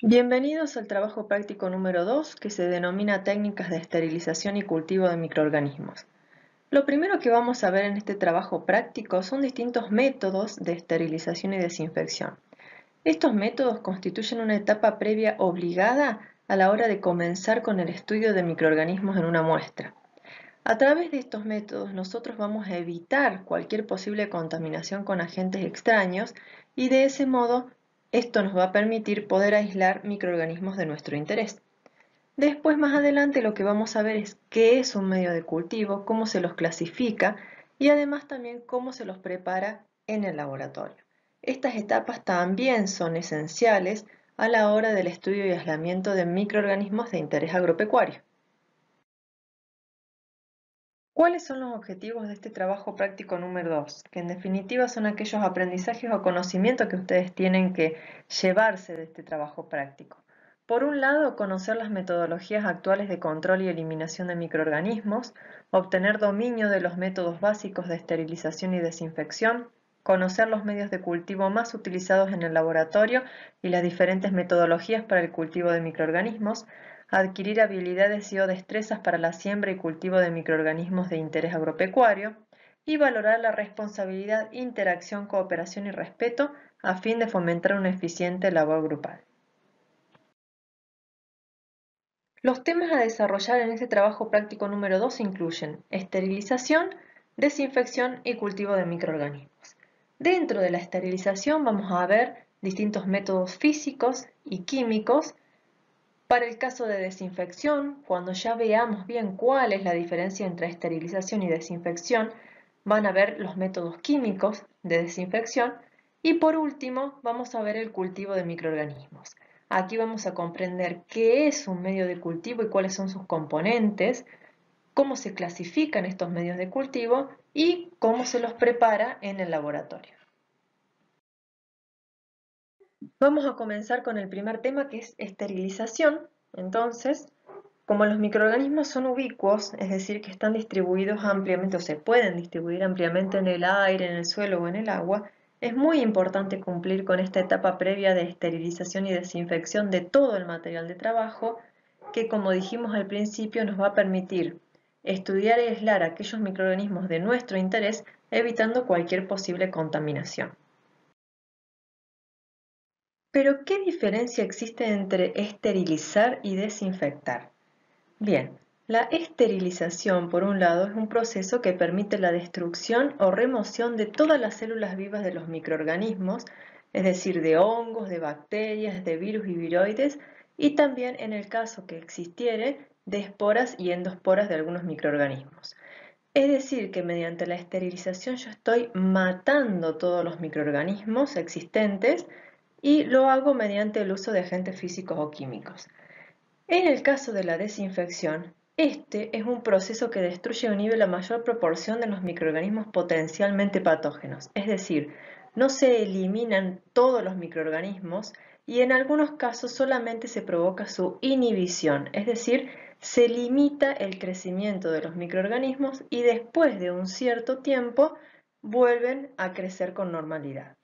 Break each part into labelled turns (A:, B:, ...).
A: Bienvenidos al trabajo práctico número 2, que se denomina técnicas de esterilización y cultivo de microorganismos. Lo primero que vamos a ver en este trabajo práctico son distintos métodos de esterilización y desinfección. Estos métodos constituyen una etapa previa obligada a la hora de comenzar con el estudio de microorganismos en una muestra. A través de estos métodos nosotros vamos a evitar cualquier posible contaminación con agentes extraños y de ese modo esto nos va a permitir poder aislar microorganismos de nuestro interés. Después, más adelante, lo que vamos a ver es qué es un medio de cultivo, cómo se los clasifica y además también cómo se los prepara en el laboratorio. Estas etapas también son esenciales a la hora del estudio y aislamiento de microorganismos de interés agropecuario. ¿Cuáles son los objetivos de este trabajo práctico número 2? Que en definitiva son aquellos aprendizajes o conocimientos que ustedes tienen que llevarse de este trabajo práctico. Por un lado, conocer las metodologías actuales de control y eliminación de microorganismos, obtener dominio de los métodos básicos de esterilización y desinfección, conocer los medios de cultivo más utilizados en el laboratorio y las diferentes metodologías para el cultivo de microorganismos, adquirir habilidades y o destrezas para la siembra y cultivo de microorganismos de interés agropecuario y valorar la responsabilidad, interacción, cooperación y respeto a fin de fomentar una eficiente labor grupal. Los temas a desarrollar en este trabajo práctico número 2 incluyen esterilización, desinfección y cultivo de microorganismos. Dentro de la esterilización vamos a ver distintos métodos físicos y químicos. Para el caso de desinfección, cuando ya veamos bien cuál es la diferencia entre esterilización y desinfección, van a ver los métodos químicos de desinfección y por último vamos a ver el cultivo de microorganismos. Aquí vamos a comprender qué es un medio de cultivo y cuáles son sus componentes, cómo se clasifican estos medios de cultivo y cómo se los prepara en el laboratorio. Vamos a comenzar con el primer tema, que es esterilización. Entonces, como los microorganismos son ubicuos, es decir, que están distribuidos ampliamente o se pueden distribuir ampliamente en el aire, en el suelo o en el agua, es muy importante cumplir con esta etapa previa de esterilización y desinfección de todo el material de trabajo, que como dijimos al principio nos va a permitir estudiar y aislar aquellos microorganismos de nuestro interés, evitando cualquier posible contaminación. Pero, ¿qué diferencia existe entre esterilizar y desinfectar? Bien, la esterilización, por un lado, es un proceso que permite la destrucción o remoción de todas las células vivas de los microorganismos, es decir, de hongos, de bacterias, de virus y viroides, y también, en el caso que existiere, de esporas y endosporas de algunos microorganismos. Es decir, que mediante la esterilización yo estoy matando todos los microorganismos existentes y lo hago mediante el uso de agentes físicos o químicos. En el caso de la desinfección, este es un proceso que destruye o inhibe la mayor proporción de los microorganismos potencialmente patógenos, es decir, no se eliminan todos los microorganismos y en algunos casos solamente se provoca su inhibición, es decir, se limita el crecimiento de los microorganismos y después de un cierto tiempo vuelven a crecer con normalidad.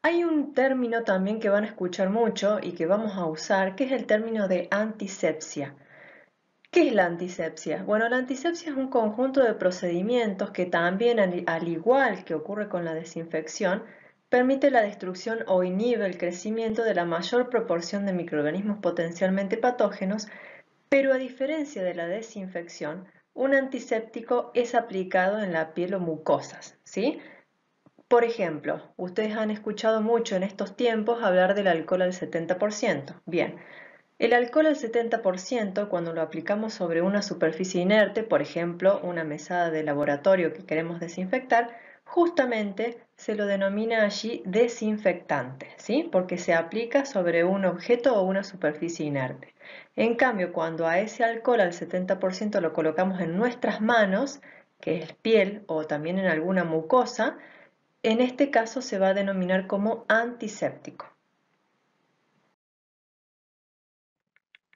A: Hay un término también que van a escuchar mucho y que vamos a usar, que es el término de antisepsia. ¿Qué es la antisepsia? Bueno, la antisepsia es un conjunto de procedimientos que también, al igual que ocurre con la desinfección, permite la destrucción o inhibe el crecimiento de la mayor proporción de microorganismos potencialmente patógenos, pero a diferencia de la desinfección, un antiséptico es aplicado en la piel o mucosas, ¿sí? Por ejemplo, ustedes han escuchado mucho en estos tiempos hablar del alcohol al 70%. Bien, el alcohol al 70%, cuando lo aplicamos sobre una superficie inerte, por ejemplo, una mesada de laboratorio que queremos desinfectar, justamente se lo denomina allí desinfectante, ¿sí? Porque se aplica sobre un objeto o una superficie inerte. En cambio, cuando a ese alcohol al 70% lo colocamos en nuestras manos, que es piel o también en alguna mucosa, en este caso se va a denominar como antiséptico.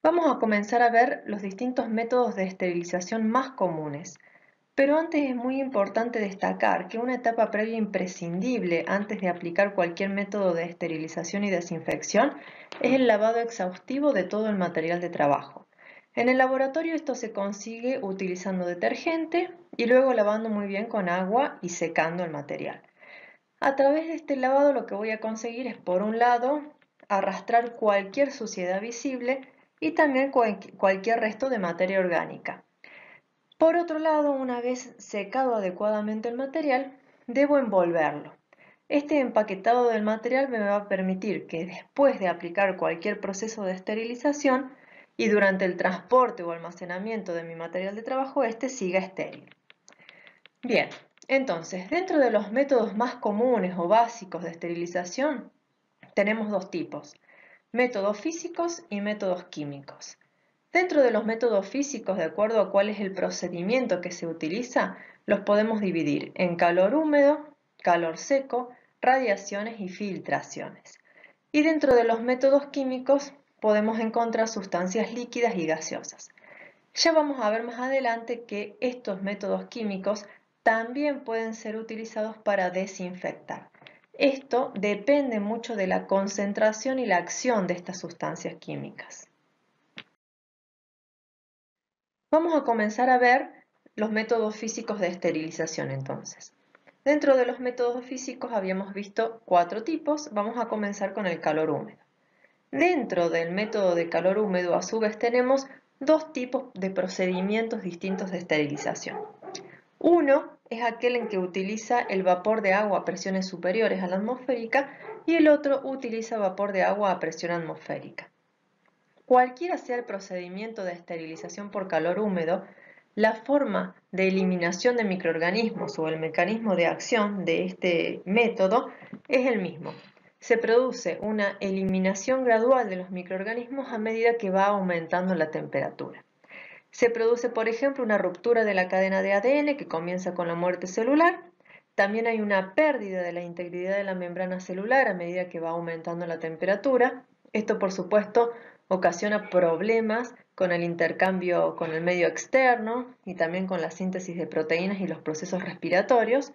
A: Vamos a comenzar a ver los distintos métodos de esterilización más comunes. Pero antes es muy importante destacar que una etapa previa imprescindible antes de aplicar cualquier método de esterilización y desinfección es el lavado exhaustivo de todo el material de trabajo. En el laboratorio esto se consigue utilizando detergente y luego lavando muy bien con agua y secando el material. A través de este lavado lo que voy a conseguir es, por un lado, arrastrar cualquier suciedad visible y también cualquier resto de materia orgánica. Por otro lado, una vez secado adecuadamente el material, debo envolverlo. Este empaquetado del material me va a permitir que después de aplicar cualquier proceso de esterilización y durante el transporte o almacenamiento de mi material de trabajo, este siga estéril. Bien, entonces, dentro de los métodos más comunes o básicos de esterilización, tenemos dos tipos: métodos físicos y métodos químicos. Dentro de los métodos físicos, de acuerdo a cuál es el procedimiento que se utiliza, los podemos dividir en calor húmedo, calor seco, radiaciones y filtraciones. Y dentro de los métodos químicos podemos encontrar sustancias líquidas y gaseosas. Ya vamos a ver más adelante que estos métodos químicos también pueden ser utilizados para desinfectar. Esto depende mucho de la concentración y la acción de estas sustancias químicas. Vamos a comenzar a ver los métodos físicos de esterilización entonces. Dentro de los métodos físicos habíamos visto 4 tipos. Vamos a comenzar con el calor húmedo. Dentro del método de calor húmedo, a su vez, tenemos 2 tipos de procedimientos distintos de esterilización. Uno es aquel en que utiliza el vapor de agua a presiones superiores a la atmosférica y el otro utiliza vapor de agua a presión atmosférica. Cualquiera sea el procedimiento de esterilización por calor húmedo, la forma de eliminación de microorganismos o el mecanismo de acción de este método es el mismo. Se produce una eliminación gradual de los microorganismos a medida que va aumentando la temperatura. Se produce, por ejemplo, una ruptura de la cadena de ADN que comienza con la muerte celular. También hay una pérdida de la integridad de la membrana celular a medida que va aumentando la temperatura. Esto, por supuesto, ocasiona problemas con el intercambio con el medio externo y también con la síntesis de proteínas y los procesos respiratorios.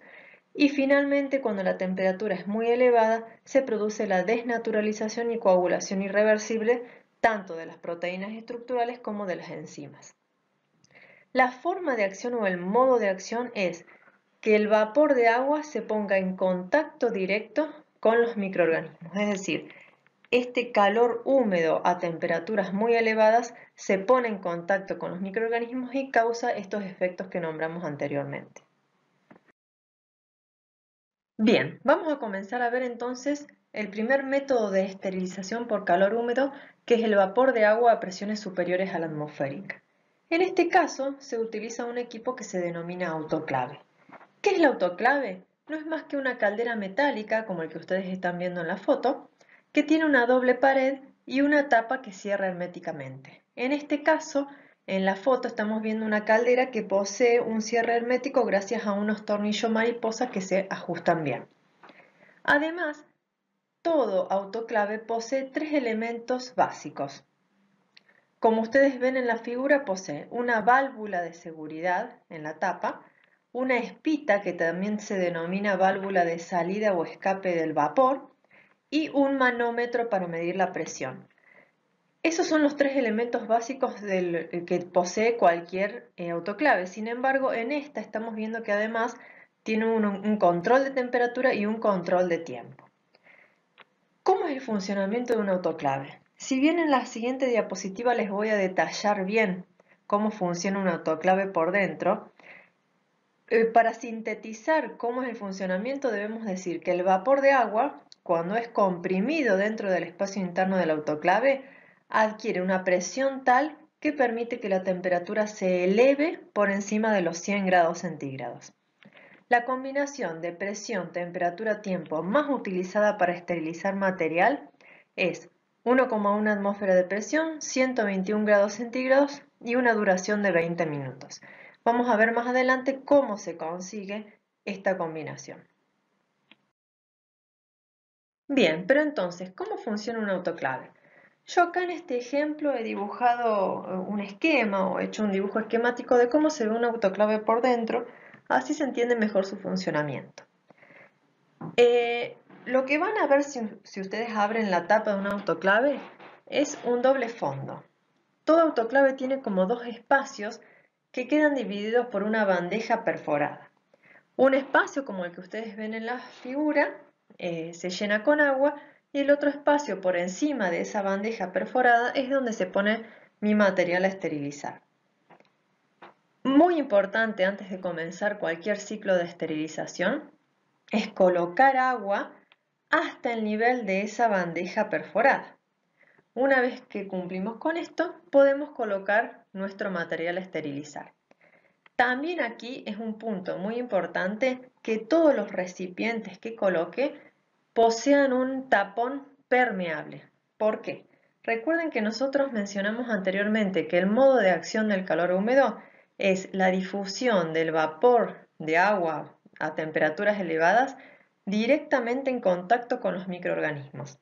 A: Y finalmente, cuando la temperatura es muy elevada, se produce la desnaturalización y coagulación irreversible tanto de las proteínas estructurales como de las enzimas. La forma de acción o el modo de acción es que el vapor de agua se ponga en contacto directo con los microorganismos, es decir, este calor húmedo a temperaturas muy elevadas se pone en contacto con los microorganismos y causa estos efectos que nombramos anteriormente. Bien, vamos a comenzar a ver entonces el primer método de esterilización por calor húmedo, que es el vapor de agua a presiones superiores a la atmosférica. En este caso se utiliza un equipo que se denomina autoclave. ¿Qué es la autoclave? No es más que una caldera metálica, como el que ustedes están viendo en la foto, que tiene una doble pared y una tapa que cierra herméticamente. En este caso, en la foto estamos viendo una caldera que posee un cierre hermético gracias a unos tornillos mariposa que se ajustan bien. Además, todo autoclave posee 3 elementos básicos. Como ustedes ven en la figura, posee una válvula de seguridad en la tapa, una espita que también se denomina válvula de salida o escape del vapor y un manómetro para medir la presión. Esos son los 3 elementos básicos que posee cualquier autoclave. Sin embargo, en esta estamos viendo que además tiene un control de temperatura y un control de tiempo. ¿Cómo es el funcionamiento de un autoclave? Si bien en la siguiente diapositiva les voy a detallar bien cómo funciona un autoclave por dentro, para sintetizar cómo es el funcionamiento debemos decir que el vapor de agua, cuando es comprimido dentro del espacio interno del autoclave, adquiere una presión tal que permite que la temperatura se eleve por encima de los 100 grados centígrados. La combinación de presión, temperatura, tiempo más utilizada para esterilizar material es 1,1 atmósfera de presión, 121 grados centígrados y una duración de 20 minutos. Vamos a ver más adelante cómo se consigue esta combinación. Bien, pero entonces, ¿cómo funciona un autoclave? Yo acá en este ejemplo he dibujado un esquema o he hecho un dibujo esquemático de cómo se ve un autoclave por dentro, así se entiende mejor su funcionamiento. Lo que van a ver si ustedes abren la tapa de un autoclave es un doble fondo. Todo autoclave tiene como dos espacios que quedan divididos por una bandeja perforada. Un espacio como el que ustedes ven en la figura se llena con agua y el otro espacio por encima de esa bandeja perforada es donde se pone mi material a esterilizar. Muy importante antes de comenzar cualquier ciclo de esterilización es colocar agua hasta el nivel de esa bandeja perforada. Una vez que cumplimos con esto, podemos colocar nuestro material a esterilizar. También aquí es un punto muy importante que todos los recipientes que coloque posean un tapón permeable. ¿Por qué? Recuerden que nosotros mencionamos anteriormente que el modo de acción del calor húmedo es la difusión del vapor de agua a temperaturas elevadas directamente en contacto con los microorganismos.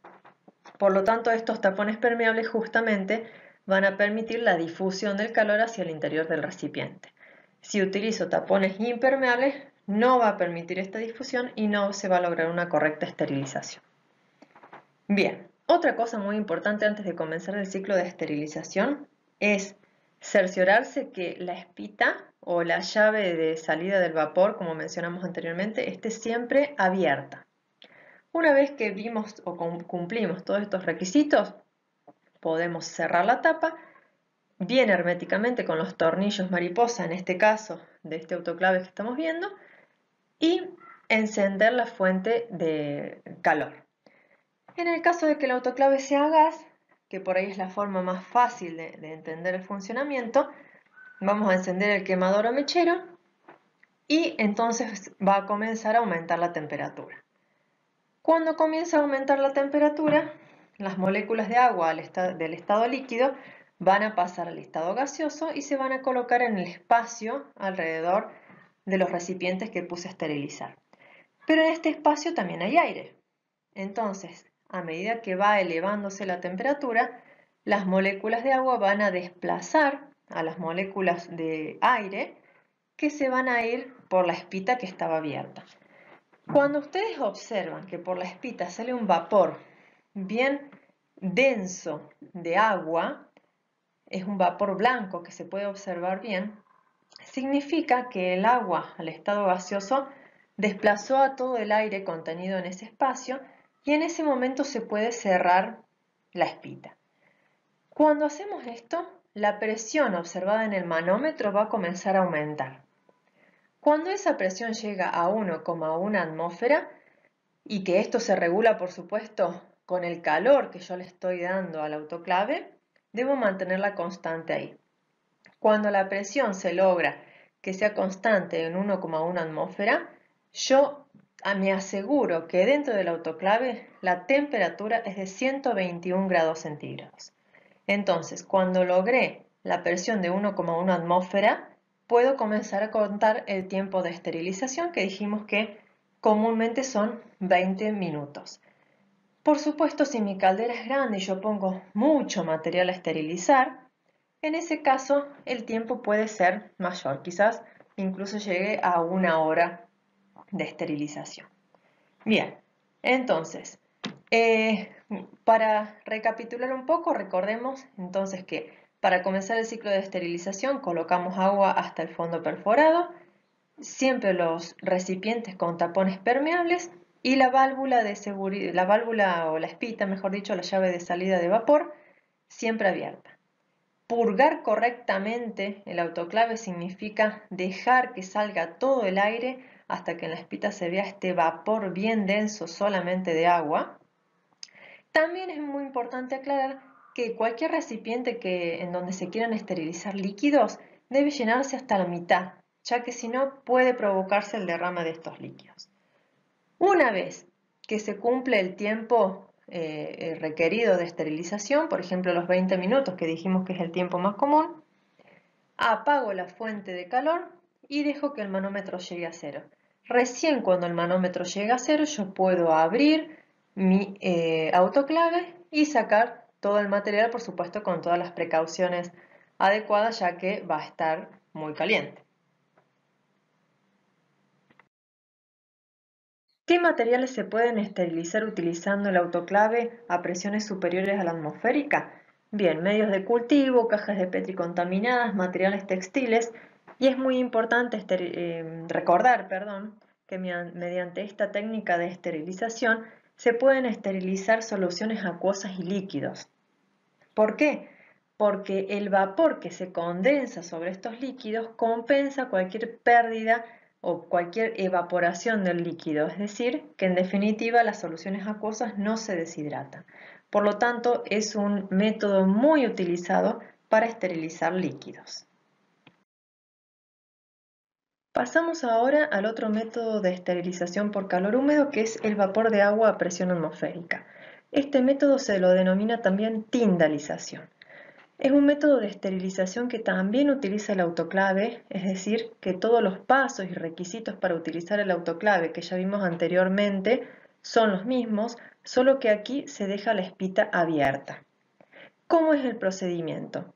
A: Por lo tanto, estos tapones permeables justamente van a permitir la difusión del calor hacia el interior del recipiente. Si utilizo tapones impermeables, no va a permitir esta difusión y no se va a lograr una correcta esterilización. Bien, otra cosa muy importante antes de comenzar el ciclo de esterilización es cerciorarse que la espita o la llave de salida del vapor, como mencionamos anteriormente, esté siempre abierta. Una vez que vimos o cumplimos todos estos requisitos, podemos cerrar la tapa bien herméticamente con los tornillos mariposa, en este caso de este autoclave que estamos viendo, y encender la fuente de calor. En el caso de que el autoclave sea a gas, que por ahí es la forma más fácil de entender el funcionamiento, vamos a encender el quemador o mechero y entonces va a comenzar a aumentar la temperatura. Cuando comienza a aumentar la temperatura, las moléculas de agua del estado líquido van a pasar al estado gaseoso y se van a colocar en el espacio alrededor de los recipientes que puse a esterilizar. Pero en este espacio también hay aire. Entonces, a medida que va elevándose la temperatura, las moléculas de agua van a desplazar a las moléculas de aire que se van a ir por la espita que estaba abierta. Cuando ustedes observan que por la espita sale un vapor bien denso de agua, es un vapor blanco que se puede observar bien, significa que el agua al estado gaseoso desplazó a todo el aire contenido en ese espacio y en ese momento se puede cerrar la espita. Cuando hacemos esto, la presión observada en el manómetro va a comenzar a aumentar. Cuando esa presión llega a 1,1 atmósfera, y que esto se regula, por supuesto, con el calor que yo le estoy dando al autoclave, debo mantenerla constante ahí. Cuando la presión se logra que sea constante en 1,1 atmósfera, yo me aseguro que dentro del autoclave la temperatura es de 121 grados centígrados. Entonces, cuando logré la presión de 1,1 atmósfera, puedo comenzar a contar el tiempo de esterilización que dijimos que comúnmente son 20 minutos. Por supuesto, si mi caldera es grande y yo pongo mucho material a esterilizar, en ese caso el tiempo puede ser mayor, quizás incluso llegue a 1 hora de esterilización. Bien, entonces, para recapitular un poco, recordemos entonces que para comenzar el ciclo de esterilización colocamos agua hasta el fondo perforado, siempre los recipientes con tapones permeables y la válvula de seguridad, la válvula o la espita, mejor dicho, la llave de salida de vapor, siempre abierta. Purgar correctamente el autoclave significa dejar que salga todo el aire hasta que en la espita se vea este vapor bien denso solamente de agua. También es muy importante aclarar que cualquier recipiente en donde se quieran esterilizar líquidos debe llenarse hasta la mitad, ya que si no puede provocarse el derrame de estos líquidos. Una vez que se cumple el tiempo requerido de esterilización, por ejemplo los 20 minutos que dijimos que es el tiempo más común, apago la fuente de calor y dejo que el manómetro llegue a cero. Recién cuando el manómetro llega a cero yo puedo abrir mi autoclave y sacar todo el material, por supuesto, con todas las precauciones adecuadas, ya que va a estar muy caliente. ¿Qué materiales se pueden esterilizar utilizando el autoclave a presiones superiores a la atmosférica? Bien, medios de cultivo, cajas de Petri contaminadas, materiales textiles, y es muy importante recordar, que mediante esta técnica de esterilización se pueden esterilizar soluciones acuosas y líquidos. ¿Por qué? Porque el vapor que se condensa sobre estos líquidos compensa cualquier pérdida o cualquier evaporación del líquido, es decir, que en definitiva las soluciones acuosas no se deshidratan. Por lo tanto, es un método muy utilizado para esterilizar líquidos. Pasamos ahora al otro método de esterilización por calor húmedo, que es el vapor de agua a presión atmosférica. Este método se lo denomina también tindalización. Es un método de esterilización que también utiliza el autoclave, es decir, que todos los pasos y requisitos para utilizar el autoclave que ya vimos anteriormente son los mismos, solo que aquí se deja la espita abierta. ¿Cómo es el procedimiento?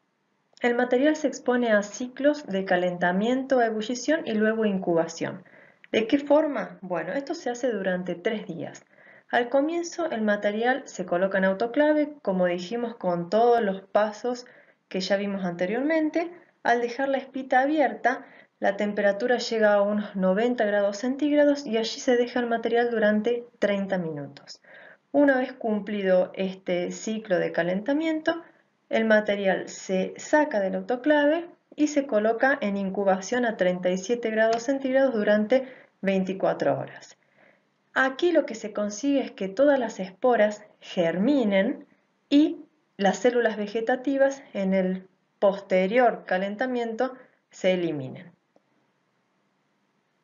A: El material se expone a ciclos de calentamiento a ebullición y luego incubación. ¿De qué forma? Bueno, esto se hace durante 3 días. Al comienzo el material se coloca en autoclave, como dijimos, con todos los pasos que ya vimos anteriormente. Al dejar la espita abierta, la temperatura llega a unos 90 grados centígrados y allí se deja el material durante 30 minutos. Una vez cumplido este ciclo de calentamiento, el material se saca del autoclave y se coloca en incubación a 37 grados centígrados durante 24 horas. Aquí lo que se consigue es que todas las esporas germinen y las células vegetativas en el posterior calentamiento se eliminen.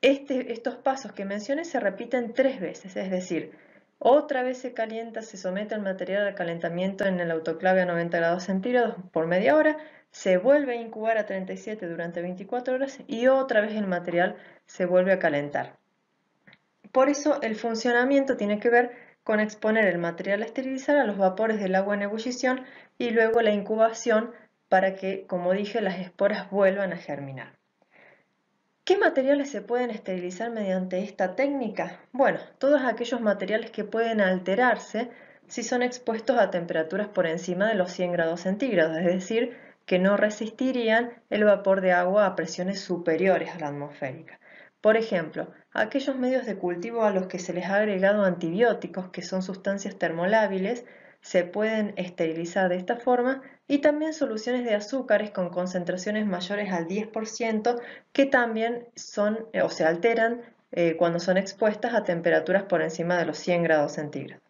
A: Estos pasos que mencioné se repiten 3 veces, es decir, otra vez se calienta, se somete el material al calentamiento en el autoclave a 90 grados centígrados por media hora, se vuelve a incubar a 37 durante 24 horas y otra vez el material se vuelve a calentar. Por eso el funcionamiento tiene que ver con exponer el material a esterilizar a los vapores del agua en ebullición y luego la incubación para que, como dije, las esporas vuelvan a germinar. ¿Qué materiales se pueden esterilizar mediante esta técnica? Bueno, todos aquellos materiales que pueden alterarse si son expuestos a temperaturas por encima de los 100 grados centígrados, es decir, que no resistirían el vapor de agua a presiones superiores a la atmosférica. Por ejemplo, aquellos medios de cultivo a los que se les ha agregado antibióticos, que son sustancias termolábiles, se pueden esterilizar de esta forma, y también soluciones de azúcares con concentraciones mayores al 10% que también son o se alteran cuando son expuestas a temperaturas por encima de los 100 grados centígrados.